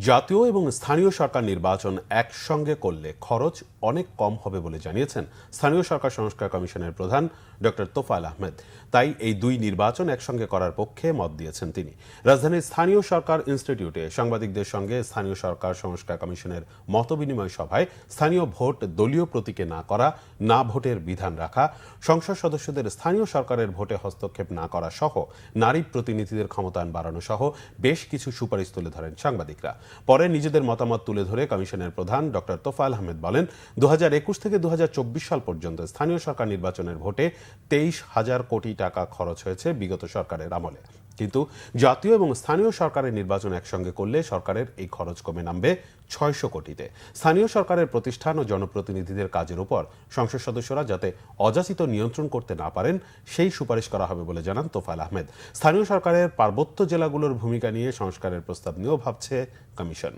জাতীয় এবং স্থানীয় সরকার নির্বাচন একসঙ্গে করলে খরচ অনেক কম হবে বলে জানিয়েছেন স্থানীয় সরকার সংস্কার কমিশনের প্রধান ডক্টর তোফায়েল আহমেদ। তাই এই দুই নির্বাচন একসঙ্গে করার পক্ষে মত দিয়েছেন তিনি। রাজধানীর স্থানীয় সরকার ইনস্টিটিউটে সাংবাদিকদের সঙ্গে স্থানীয় সরকার সংস্কার কমিশনের মতবিনিময় সভায় স্থানীয় ভোট দলীয় প্রতীকে না করা, না ভোটের বিধান রাখা, সংসদ সদস্যদের স্থানীয় সরকারের ভোটে হস্তক্ষেপ না করা সহ নারী প্রতিনিধিদের ক্ষমতায়ন বাড়ানো সহ বেশ কিছু সুপারিশ তুলে ধরেন সাংবাদিকরা। পরে নিজেদের মতামত তুলে ধরে কমিশনের প্রধান ডক্টর তোফায়েল আহমেদ বলেন, 2021 থেকে 2024 সাল পর্যন্ত স্থানীয় সরকার নির্বাচনের ভোটে 23,000 কোটি টাকা খরচ হয়েছে বিগত সরকারের আমলে। কিন্তু জাতীয় এবং স্থানীয় সরকারের নির্বাচন একসঙ্গে করলে সরকারের এই খরচ কমে নামবে 600 কোটিতে। স্থানীয় সরকারের প্রতিষ্ঠান ও জনপ্রতিনিধিদের কাজের উপর সংসদ সদস্যরা যাতে অযাচিত নিয়ন্ত্রণ করতে না পারেন সেই সুপারিশ করা হবে বলে জানান তোফায়েল আহমেদ। স্থানীয় সরকারের পার্বত্য জেলাগুলোর ভূমিকা নিয়ে সংস্কারের প্রস্তাব নিয়েও ভাবছে কমিশন।